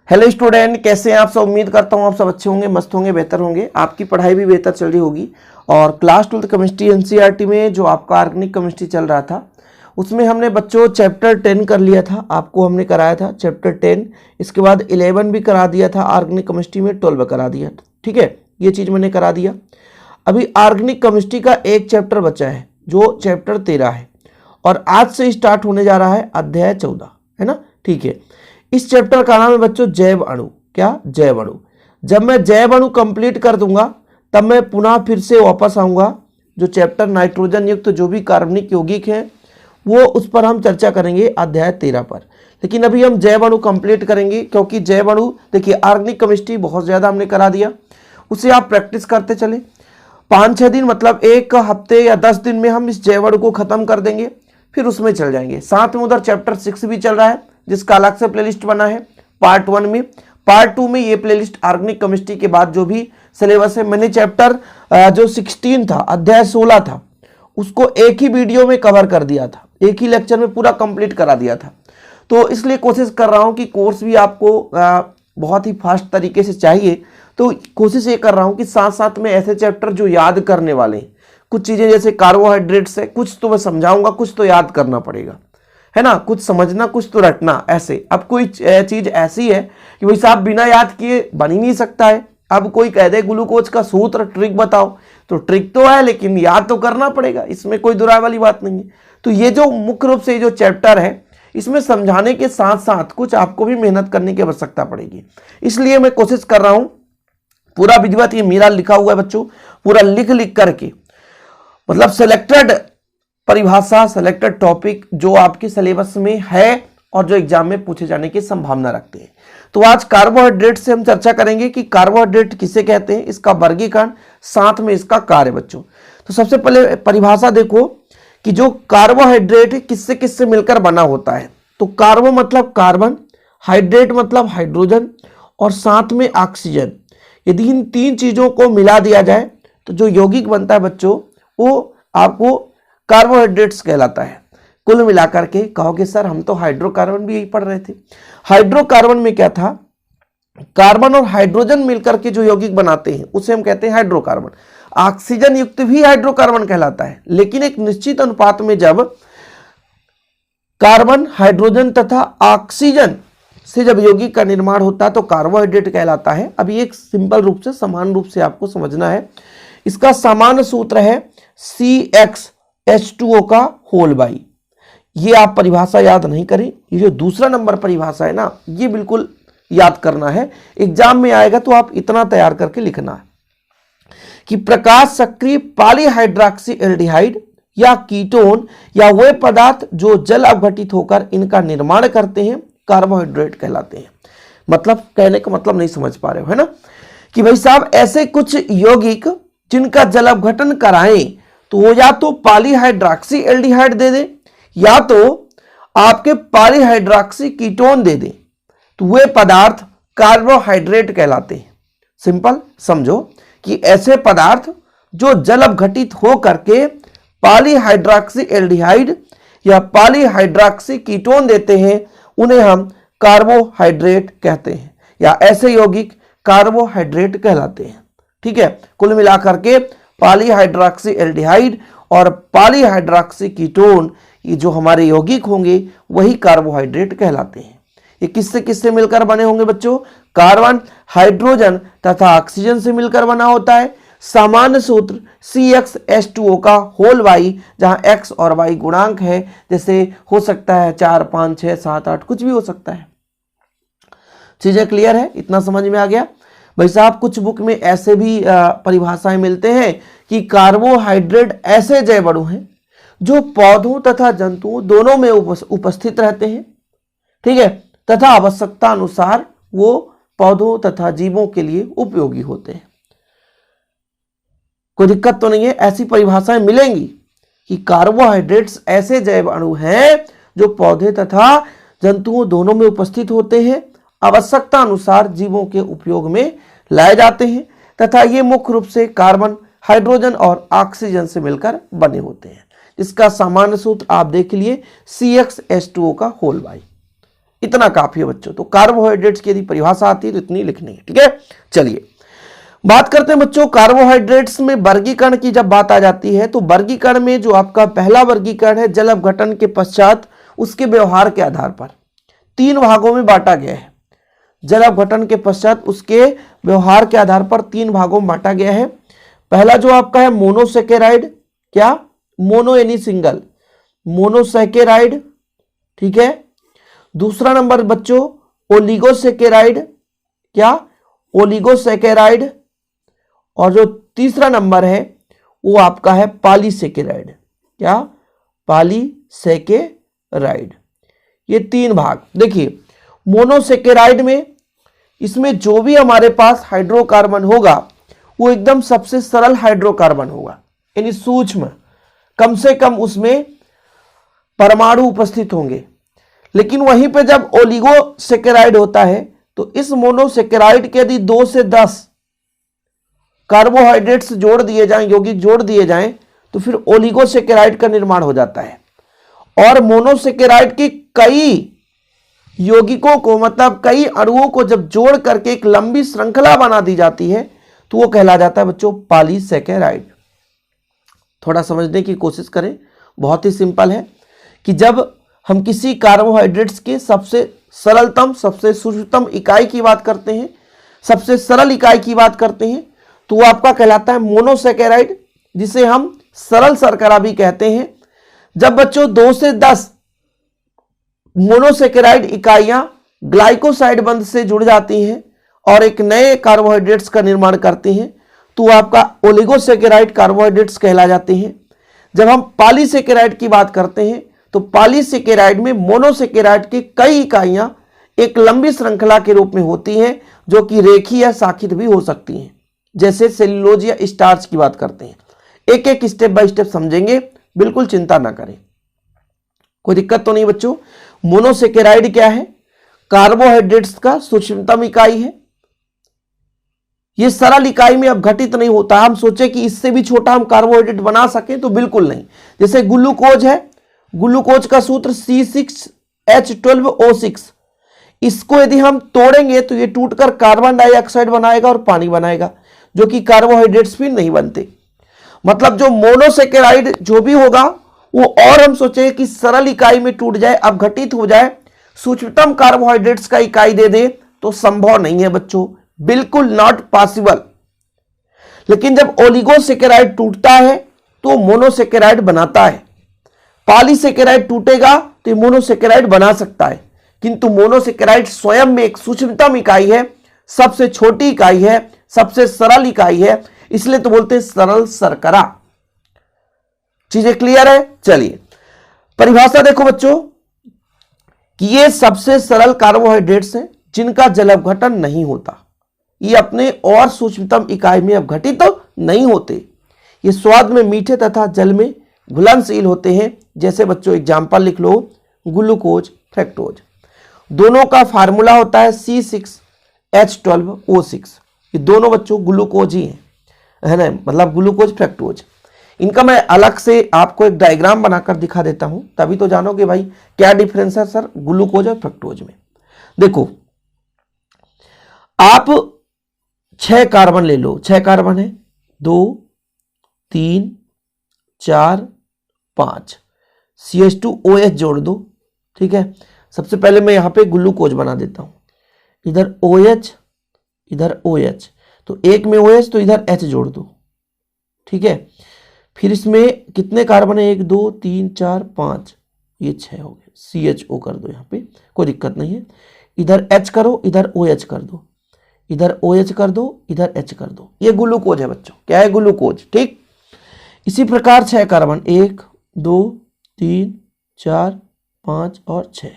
Hello student, कैसे हैं आप सब। उम्मीद करता हूं आप सब अच्छे होंगे, मस्त होंगे, बेहतर होंगे। आपकी पढ़ाई भी बेहतर चल रही होगी। और क्लास 12 केमिस्ट्री एनसीईआरटी में जो आपका ऑर्गेनिक केमिस्ट्री चल रहा था उसमें हमने बच्चों चैप्टर 10 कर लिया था। आपको हमने कराया था चैप्टर 10, इसके बाद 11 भी करा दिया था ऑर्गेनिक केमिस्ट्री में, 12 करा दिया। ठीक है, ये चीज़ मैंने करा दिया। अभी ऑर्गेनिक केमिस्ट्री का एक चैप्टर बचा है जो चैप्टर 13 है, और आज से स्टार्ट होने जा रहा है अध्याय 14, है ना। ठीक है, इस चैप्टर का नाम है बच्चों जैव अणु। क्या? जैव अणु। जब मैं जैव अणु कंप्लीट कर दूंगा तब मैं पुनः फिर से वापस आऊंगा। जो चैप्टर नाइट्रोजन युक्त जो भी कार्बनिक यौगिक हैं वो उस पर हम चर्चा करेंगे अध्याय 13 पर। लेकिन अभी हम जैव अणु कंप्लीट करेंगे, क्योंकि जैव अणु देखिए ऑर्गेनिक केमिस्ट्री बहुत ज़्यादा हमने करा दिया, उसे आप प्रैक्टिस करते चले। 5-6 दिन मतलब एक हफ्ते या 10 दिन में हम इस जैव अणु को खत्म कर देंगे, फिर उसमें चल जाएंगे। साथ में उधर चैप्टर 6 भी चल रहा है जिसका अलग से प्लेलिस्ट बना है पार्ट 1 में। पार्ट 2 में ये प्लेलिस्ट ऑर्गेनिक केमिस्ट्री के बाद जो भी सिलेबस है, मैंने चैप्टर जो 16 था, अध्याय 16 था, उसको एक ही वीडियो में कवर कर दिया था, एक ही लेक्चर में पूरा कंप्लीट करा दिया था। तो इसलिए कोशिश कर रहा हूँ कि कोर्स भी आपको बहुत ही फास्ट तरीके से चाहिए, तो कोशिश ये कर रहा हूँ कि साथ साथ में ऐसे चैप्टर जो याद करने वाले हैं, कुछ चीज़ें जैसे कार्बोहाइड्रेट्स है, कुछ तो मैं समझाऊंगा, कुछ तो याद करना पड़ेगा, है ना। कुछ समझना, कुछ तो रटना। ऐसे अब कोई चीज ऐसी है कि भाई साहब बिना याद किए बन ही नहीं सकता है। अब कोई कह दे ग्लूकोज का सूत्र ट्रिक बताओ, तो ट्रिक तो है लेकिन याद तो करना पड़ेगा, इसमें कोई दुराय वाली बात नहीं है। तो ये जो मुख्य रूप से जो चैप्टर है इसमें समझाने के साथ साथ कुछ आपको भी मेहनत करने की आवश्यकता पड़ेगी। इसलिए मैं कोशिश कर रहा हूं पूरा विधिवत, ये मेरा लिखा हुआ है बच्चों, पूरा लिख करके, मतलब सिलेक्टेड परिभाषा, सिलेक्टेड टॉपिक जो आपके सिलेबस में है और जो एग्जाम में पूछे जाने की संभावना रखते हैं। तो आज कार्बोहाइड्रेट से हम चर्चा करेंगे कि कार्बोहाइड्रेट किसे कहते हैं, इसका वर्गीकरण, साथ में इसका कार्य बच्चों। तो सबसे पहले परिभाषा देखो कि जो कार्बोहाइड्रेट किससे किससे मिलकर बना होता है। तो कार्बो मतलब कार्बन, हाइड्रेट मतलब हाइड्रोजन, और साथ में ऑक्सीजन। यदि इन तीन चीजों को मिला दिया जाए तो जो यौगिक बनता है बच्चों वो आपको कार्बोहाइड्रेट्स कहलाता है। कुल मिलाकर के कहोगे सर हम तो हाइड्रोकार्बन भी यही पढ़ रहे थे। हाइड्रोकार्बन में क्या था, कार्बन और हाइड्रोजन मिलकर के जो यौगिक बनाते हैं उसे हम कहते हैं हाइड्रोकार्बन। ऑक्सीजन युक्त भी हाइड्रोकार्बन कहलाता है, लेकिन एक निश्चित अनुपात में जब कार्बन, हाइड्रोजन तथा ऑक्सीजन से जब यौगिक का निर्माण होता है तो कार्बोहाइड्रेट कहलाता है। अब ये एक सिंपल रूप से, समान रूप से आपको समझना है। इसका सामान्य सूत्र है CxH2O का होल बाई। ये आप परिभाषा याद नहीं करें, ये जो दूसरा नंबर परिभाषा है ना, ये बिल्कुल याद करना है। एग्जाम में आएगा तो आप इतना तैयार करके लिखना है कि प्रकाश सक्रिय पॉलीहाइड्रॉक्सी एल्डिहाइड या कीटोन या वे पदार्थ जो जल अवघटित होकर इनका निर्माण करते हैं कार्बोहाइड्रेट कहलाते हैं। मतलब कहने का मतलब नहीं समझ पा रहे हो, है ना, कि भाई साहब ऐसे कुछ यौगिक जिनका जल अवघटन कराएं तो वो या तो पॉलीहाइड्रॉक्सी एल्डिहाइड दे दे या तो आपके पॉलीहाइड्रॉक्सी कीटोन दे दे, तो वे पदार्थ कार्बोहाइड्रेट कहलाते हैं। सिंपल समझो कि ऐसे पदार्थ जो जल अवघटित हो करके पॉलीहाइड्रॉक्सी एल्डिहाइड या पॉलीहाइड्रॉक्सी कीटोन देते हैं उन्हें हम कार्बोहाइड्रेट कहते हैं, या ऐसे यौगिक कार्बोहाइड्रेट कहलाते हैं। ठीक है, कुल मिलाकर के पॉलीहाइड्रॉक्सी एल्डिहाइड और पॉलीहाइड्रॉक्सी कीटोन ये जो हमारे यौगिक होंगे वही कार्बोहाइड्रेट कहलाते हैं। ये किससे किससे मिलकर बने होंगे बच्चों, कार्बन, हाइड्रोजन तथा ऑक्सीजन से मिलकर बना होता है। सामान्य सूत्र CxH2O का होल बाई, जहां x और y गुणांक है, जैसे हो सकता है 4, 5, 6, 7, 8, कुछ भी हो सकता है। चीजें क्लियर है, इतना समझ में आ गया भाई साहब। कुछ बुक में ऐसे भी परिभाषाएं मिलते हैं कि कार्बोहाइड्रेट ऐसे जैव अणु हैं जो पौधों तथा जंतुओं दोनों में उपस्थित रहते हैं, ठीक है, तथा आवश्यकता अनुसार वो पौधों तथा जीवों के लिए उपयोगी होते हैं। कोई दिक्कत तो नहीं है, ऐसी परिभाषाएं मिलेंगी कि कार्बोहाइड्रेट्स ऐसे जैव अणु हैं जो पौधे तथा जंतुओं दोनों में उपस्थित होते हैं, आवश्यकता अनुसार जीवों के उपयोग में लाए जाते हैं, तथा ये मुख्य रूप से कार्बन, हाइड्रोजन और ऑक्सीजन से मिलकर बने होते हैं। इसका सामान्य सूत्र आप देख लिए CxH2O का होल बाई। इतना काफी है बच्चों। तो कार्बोहाइड्रेट्स की यदि परिभाषा आती है तो इतनी लिखनी है, ठीक है। चलिए बात करते हैं बच्चों कार्बोहाइड्रेट्स में वर्गीकरण की। जब बात आ जाती है तो वर्गीकरण में जो आपका पहला वर्गीकरण है जल अपघटन के पश्चात उसके व्यवहार के आधार पर 3 भागों में बांटा गया है। जल अपघटन के पश्चात उसके व्यवहार के आधार पर 3 भागों में बांटा गया है। पहला जो आपका है मोनोसेकेराइड, क्या मोनो यानी सिंगल, मोनोसेकेराइड, ठीक है। दूसरा नंबर बच्चों ओलिगोसेकेराइड, क्या ओलिगोसेकेराइड। और जो तीसरा नंबर है वो आपका है पॉलीसेकेराइड, क्या पॉलीसेकेराइड। ये 3 भाग। देखिए मोनोसेकेराइड में इसमें जो भी हमारे पास हाइड्रोकार्बन होगा वो एकदम सबसे सरल हाइड्रोकार्बन होगा, यानी सूक्ष्म, कम से कम उसमें परमाणु उपस्थित होंगे। लेकिन वहीं पे जब ओलिगोसेकेराइड होता है तो इस मोनोसेकेराइड के यदि 2 से 10 कार्बोहाइड्रेट्स जोड़ दिए जाएं, यौगिक जोड़ दिए जाएं, तो फिर ओलिगोसेकेराइड का निर्माण हो जाता है। और मोनोसेकेराइड की कई यौगिकों को, मतलब कई अणुओं को जब जोड़ करके एक लंबी श्रृंखला बना दी जाती है तो वो कहला जाता है बच्चों पॉलीसेकेराइड। थोड़ा समझने की कोशिश करें, बहुत ही सिंपल है कि जब हम किसी कार्बोहाइड्रेट्स के सबसे सरलतम, सबसे सूक्ष्मतम इकाई की बात करते हैं, सबसे सरल इकाई की बात करते हैं, तो वो आपका कहलाता है मोनोसेकेराइड, जिसे हम सरल शर्करा भी कहते हैं। जब बच्चों 2 से 10 मोनोसेकेराइड इकाइयां ग्लाइकोसाइड बंध से जुड़ जाती हैं और एक नए कार्बोहाइड्रेट्स का निर्माण करती हैं तो वो आपका ओलिगोसेकेराइड कार्बोहाइड्रेट्स कहला जाते हैं। जब हम पॉलीसेकेराइड की बात करते हैं तो पॉलीसेकेराइड में मोनोसेकेराइड की कई इकाइयां एक लंबी श्रृंखला के रूप में होती हैं जो कि रेखीय या शाखित भी हो सकती हैं। जैसे सेल्यूलोज या स्टार्च की बात करते हैं, एक एक स्टेप बाय स्टेप समझेंगे, बिल्कुल चिंता ना करें, कोई दिक्कत तो नहीं बच्चों। मोनोसेकेराइड क्या है? कार्बोहाइड्रेट्स का सूक्ष्मतम इकाई है। ये सरल इकाई में अब घटित नहीं होता। हम सोचे कि इससे भी छोटा हम कार्बोहाइड्रेट बना सकें तो बिल्कुल नहीं। जैसे ग्लूकोज है, ग्लूकोज का सूत्र C6H12O6, इसको यदि हम तोड़ेंगे तो ये टूटकर कार्बन डाइऑक्साइड बनाएगा और पानी बनाएगा, जो कि कार्बोहाइड्रेट्स भी नहीं बनते। मतलब जो मोनोसेकेराइड जो भी होगा वो, और हम सोचे कि सरल इकाई में टूट जाए, अब घटित हो जाए, सूक्ष्मतम कार्बोहाइड्रेट्स का इकाई दे दे, तो संभव नहीं है बच्चों, बिल्कुल नॉट पॉसिबल। लेकिन जब ओलिगोसेकेराइड टूटता है तो मोनोसेकेराइड बनाता है। पॉलीसेकेराइड टूटेगा तो मोनोसेकेराइड बना सकता है, किंतु मोनोसेकेराइड स्वयं में एक सूक्ष्मतम इकाई है, सबसे छोटी इकाई है, सबसे सरल इकाई है, इसलिए तो बोलते हैं सरल शर्करा। चीजें क्लियर है? चलिए परिभाषा देखो बच्चों कि ये सबसे सरल कार्बोहाइड्रेट्स हैं जिनका जल अपघटन नहीं होता। ये अपने और सूक्ष्मतम इकाई में अपघटित तो नहीं होते। ये स्वाद में मीठे तथा जल में घुलनशील होते हैं। जैसे बच्चों एग्जाम्पल लिख लो, ग्लूकोज, फ्रक्टोज। दोनों का फार्मूला होता है C6H12O6। ये दोनों बच्चों ग्लूकोज ही है ना, मतलब ग्लूकोज, फ्रक्टोज। इनका मैं अलग से आपको एक डायग्राम बनाकर दिखा देता हूं, तभी तो जानोगे भाई क्या डिफरेंस है सर ग्लूकोज और फ्रक्टोज में। देखो आप 6 कार्बन ले लो, 6 कार्बन है, 2 3 4 5, CH2OH जोड़ दो, ठीक है। सबसे पहले मैं यहां पे ग्लूकोज बना देता हूं, इधर OH इधर OH, तो एक में OH तो इधर H जोड़ दो, ठीक है। फिर इसमें कितने कार्बन है? 1 2 3 4 5, ये 6 हो गए। CHO कर दो, यहाँ पे कोई दिक्कत नहीं है। इधर H करो, इधर OH कर दो, इधर OH कर दो, इधर H कर दो। ये ग्लूकोज है बच्चों, क्या है? ग्लूकोज, ठीक। इसी प्रकार 6 कार्बन, 1 2 3 4 5 और 6,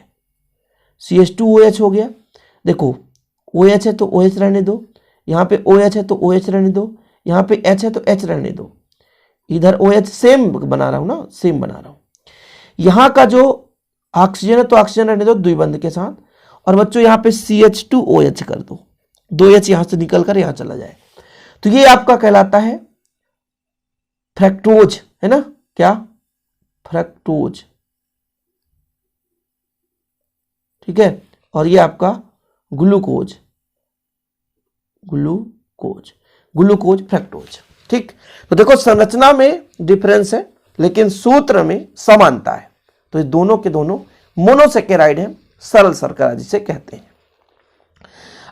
CH2OH हो गया। देखो OH है तो OH रहने दो, यहाँ पे OH है तो OH रहने दो, यहाँ पे H है तो H रहने दो, इधर OH सेम बना रहा हूं ना, सेम बना रहा हूं। यहां का जो ऑक्सीजन है तो ऑक्सीजन रहने दो द्विबंध के साथ, और बच्चों यहां पे CH2OH कर दो, 2H यहां से निकल कर यहां चला जाए, तो ये आपका कहलाता है फ्रक्टोज, है ना, क्या? फ्रक्टोज, ठीक है। और ये आपका ग्लूकोज, ग्लूकोज, ग्लूकोज फ्रक्टोज। ठीक, तो देखो संरचना में डिफरेंस है लेकिन सूत्र में समानता है। तो ये दोनों के दोनों मोनोसेकेराइड हैं, सरल शर्करा जिसे कहते हैं।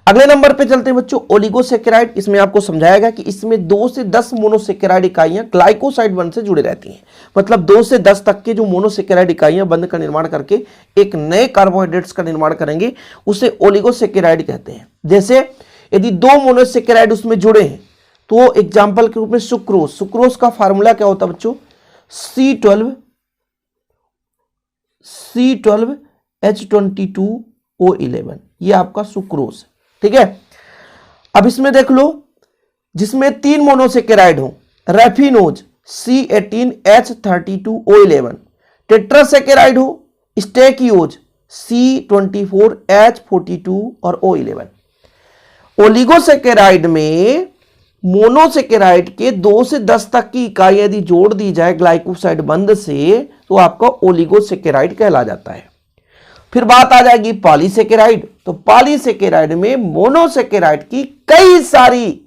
अगले नंबर पे चलते हैं बच्चों, ओलिगोसेकेराइड। इसमें आपको समझाया गया कि इसमें 2 से 10 मोनोसेकेराइड इकाइयां ग्लाइकोसाइड बंध से जुड़े रहती हैं। मतलब 2 से 10 तक के जो मोनोसेकेराइड इकाइयां बंध का निर्माण करके एक नए कार्बोहाइड्रेट्स का निर्माण करेंगे, उसे ओलिगोसेकेराइड कहते हैं। जैसे यदि 2 मोनोसेकेराइड उसमें जुड़े हैं तो एग्जाम्पल के रूप में सुक्रोज, सुक्रोज का फार्मूला क्या होता है बच्चों, C12H22O11, ये आपका सुक्रोज। ठीक है, अब इसमें देख लो जिसमें 3 मोनोसेकेराइड हो, रेफिनोज C18H32O11, टेट्रासेकेराइड हो, स्टेकियोज C24H42 और O11। ओलिगोसेकेराइड में मोनोसेकेराइड के 2 से 10 तक की इकाई यदि जोड़ दी जाए ग्लाइकोसाइड बंध से तो आपका ओलिगोसेकेराइड कहला जाता है। फिर बात आ जाएगी पॉलीसेकेराइड। तो पॉलीसेकेराइड में मोनोसेकेराइड की कई सारी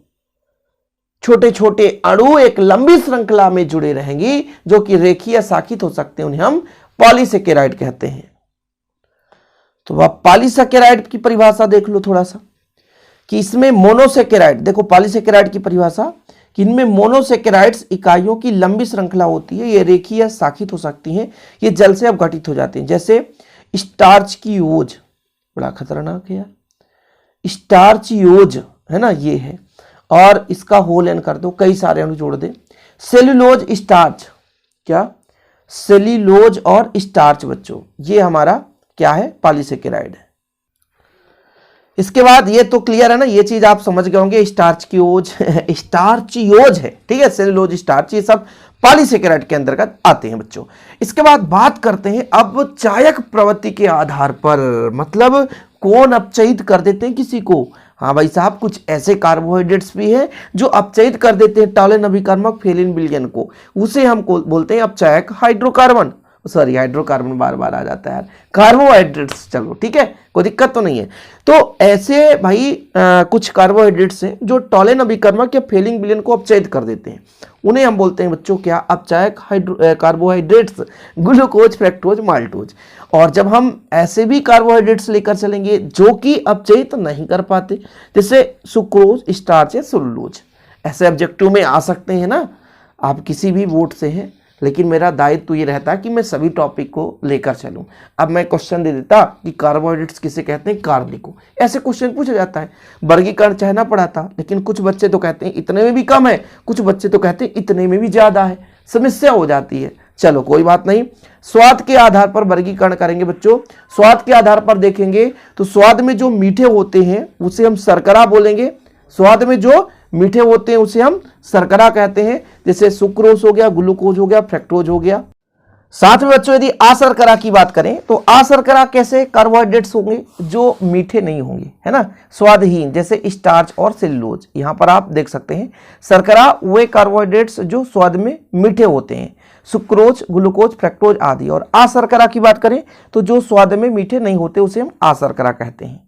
छोटे छोटे अणु एक लंबी श्रृंखला में जुड़े रहेंगी जो कि रेखीय शाखित हो सकते हैं, उन्हें हम पॉलीसेकेराइड कहते हैं। तो आप पॉलीसेकेराइड की परिभाषा देख लो थोड़ा सा कि इसमें मोनोसेकेराइड, देखो पॉलीसेकेराइड की परिभाषा कि इनमें मोनोसेकेराइड्स इकाइयों की लंबी श्रृंखला होती है, ये रेखीय शाखित हो सकती हैं, ये जल से अपघटित हो जाती हैं। जैसे स्टार्च की योज, बड़ा खतरनाक है यार, स्टार्च योज है ना, ये है, और इसका होल एन कर दो, कई सारे अणु जोड़ दे। सेल्यूलोज स्टार्च, क्या सेल्यूलोज और स्टार्च बच्चों, ये हमारा क्या है, पॉलीसेकेराइड है। इसके बाद ये तो क्लियर है ना, ये चीज आप समझ गए होंगे, स्टार्च की ओज स्टार्च योज है, ठीक है, सेल्यूलोज स्टार्च, ये सब पॉलीसेकेराइड के अंतर्गत आते हैं बच्चों। इसके बाद बात करते हैं अब चायक प्रवृत्ति के आधार पर, मतलब कौन अपचयित कर देते हैं किसी को। हाँ भाई साहब, कुछ ऐसे कार्बोहाइड्रेट्स भी हैं जो अपचयित कर देते हैं टॉलेन अभिकर्मक फेलिन विलयन को, उसे हम बोलते हैं अपचायक हाइड्रोकार्बन। सॉरी, हाइड्रोकार्बन बार बार आ जाता है यार, कार्बोहाइड्रेट्स, चलो ठीक है, कोई दिक्कत तो नहीं है। तो ऐसे भाई कुछ कार्बोहाइड्रेट्स हैं जो टॉलेन अभिकर्मक या फेलिन विलयन को अपचयित कर देते हैं, उन्हें हम बोलते हैं बच्चों क्या, अपचायक कार्बोहाइड्रेट्स, ग्लूकोज फ्रक्टोज माल्टोज। और जब हम ऐसे भी कार्बोहाइड्रेट्स लेकर चलेंगे जो कि अपचयित नहीं कर पाते, जैसे सुक्रोज, स्टार्च या सेलुलोज, ऐसे ऑब्जेक्टिव में आ सकते हैं ना, आप किसी भी बोर्ड से हैं, लेकिन मेरा दायित्व तो ये रहता है कि मैं सभी टॉपिक को लेकर चलूं। अब मैं क्वेश्चन दे देता कि कार्बोहाइड्रेट्स किसे कहते हैं, कार्ब लिखो, ऐसे क्वेश्चन पूछा जाता है, वर्गीकरण चाहना पड़ा था, लेकिन कुछ बच्चे तो कहते हैं इतने में भी कम है, कुछ बच्चे तो कहते हैं इतने में भी ज्यादा है, समस्या हो जाती है। चलो कोई बात नहीं, स्वाद के आधार पर वर्गीकरण करेंगे बच्चों। स्वाद के आधार पर देखेंगे तो स्वाद में जो मीठे होते हैं उसे हम शर्करा बोलेंगे, स्वाद में जो मीठे होते हैं उसे हम शर्करा कहते हैं, जैसे सुक्रोज हो गया, ग्लूकोज हो गया, फ्रक्टोज हो गया। साथ में बच्चों यदि अशर्करा की बात करें तो अशर्करा कैसे कार्बोहाइड्रेट्स होंगे, जो मीठे नहीं होंगे, है ना, स्वादहीन, जैसे स्टार्च और सेलुलोज। यहां पर आप देख सकते हैं शर्करा वे कार्बोहाइड्रेट्स जो स्वाद में मीठे होते हैं, सुक्रोज, ग्लूकोज, फ्रक्टोज आदि। और अशर्करा की बात करें तो जो स्वाद में मीठे नहीं होते उसे हम अशर्करा कहते हैं।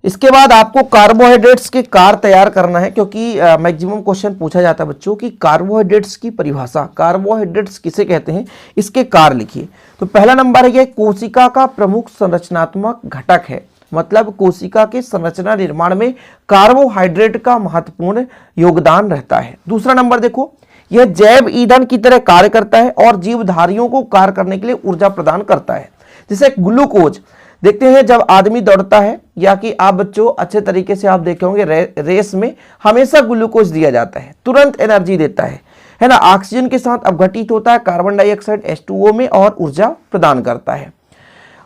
इसके बाद आपको कार्बोहाइड्रेट्स के कार तैयार करना है, क्योंकि मैक्सिमम क्वेश्चन पूछा जाता है बच्चों कि कार्बोहाइड्रेट्स की परिभाषा, कार्बोहाइड्रेट्स किसे कहते हैं, इसके कार लिखिए। तो पहला नंबर है, कोशिका का प्रमुख संरचनात्मक घटक है, मतलब कोशिका के संरचना निर्माण में कार्बोहाइड्रेट का महत्वपूर्ण योगदान रहता है। दूसरा नंबर देखो, यह जैव ईंधन की तरह कार्य करता है और जीवधारियों को कार्य करने के लिए ऊर्जा प्रदान करता है। जैसे ग्लूकोज, देखते हैं जब आदमी दौड़ता है, या कि आप बच्चों अच्छे तरीके से आप देखे होंगे रेस में हमेशा ग्लूकोज दिया जाता है, तुरंत एनर्जी देता है ना, ऑक्सीजन के साथ अपघटित होता है कार्बन डाइऑक्साइड H2O में और ऊर्जा प्रदान करता है।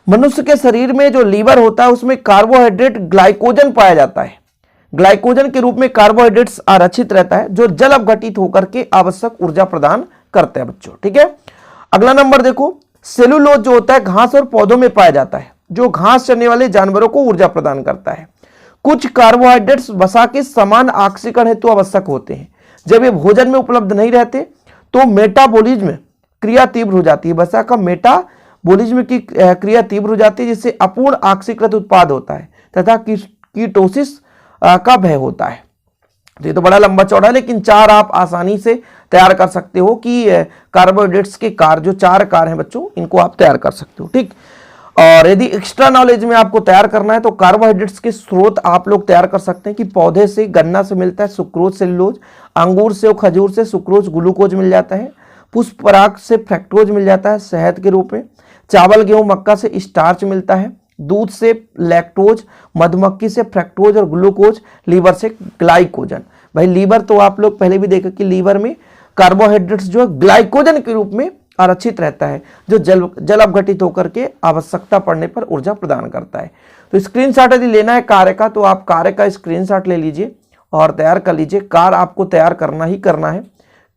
मनुष्य के शरीर में जो लीवर होता है उसमें कार्बोहाइड्रेट ग्लाइकोजन पाया जाता है, ग्लाइकोजन के रूप में कार्बोहाइड्रेट्स आरक्षित रहता है जो जल अपघटित होकर के आवश्यक ऊर्जा प्रदान करते हैं बच्चों, ठीक है। अगला नंबर देखो, सेलुलोज जो होता है घास और पौधों में पाया जाता है, जो घास चरने वाले जानवरों को ऊर्जा प्रदान करता है। कुछ कार्बोहाइड्रेट्स वसा के समान ऑक्सीकरण हेतु आवश्यक होते हैं, जब ये भोजन में उपलब्ध नहीं रहते तो मेटाबॉलिज्म क्रिया तीव्र हो जाती है, वसा का बोलिज्म की क्रिया तीव्र हो जाती है जिससे अपूर्ण ऑक्सीकृत उत्पाद होता है तथा कीटोसिस का भय होता है। तो ये तो बड़ा लंबा चौड़ा है, लेकिन चार आप आसानी से तैयार कर सकते हो कि कार्बोहाइड्रेट्स के कार, जो चार कार हैं बच्चों, इनको आप तैयार कर सकते हो। ठीक, और यदि एक्स्ट्रा नॉलेज में आपको तैयार करना है तो कार्बोहाइड्रेट्स के स्रोत आप लोग तैयार कर सकते हैं कि पौधे से, गन्ना से मिलता है सुक्रोज सेलुलोज, अंगूर से और खजूर से सुक्रोज ग्लूकोज मिल जाता है, पुष्प पराग से फ्रक्टोज मिल जाता है शहद के रूप में, चावल गेहूं मक्का से स्टार्च मिलता है, दूध से लैक्टोज, मधुमक्खी से फ्रक्टोज और ग्लूकोज, लीवर से ग्लाइकोजन। भाई लीवर तो आप लोग पहले भी देखा कि लीवर में कार्बोहाइड्रेट्स जो है ग्लाइकोजन के रूप में आरक्षित रहता है, जो जल अपघटित होकर के आवश्यकता पड़ने पर ऊर्जा प्रदान करता है। तो स्क्रीनशॉट यदि लेना है कार्य का तो आप कार्य का स्क्रीनशॉट ले लीजिए और तैयार कर लीजिए। कार्य आपको तैयार करना ही करना है,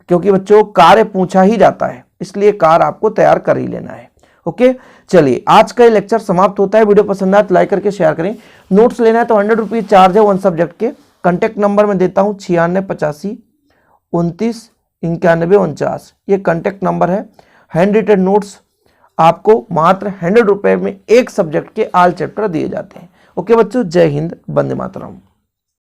क्योंकि बच्चों कार्य पूछा ही जाता है, इसलिए कार्य आपको तैयार कर ही लेना है। ओके, चलिए आज का ये लेक्चर समाप्त होता है। वीडियो पसंद आए तो लाइक करके शेयर करें। नोट्स लेना है तो 100 रुपीज चार्ज है वन सब्जेक्ट के। कॉन्टैक्ट नंबर मैं देता हूँ 9685299149, ये कॉन्टैक्ट नंबर है। हैंड रिटेन नोट्स आपको मात्र 100 रुपए में एक सब्जेक्ट के ऑल चैप्टर दिए जाते हैं। ओके बच्चों, जय हिंद, वंदे मातरम।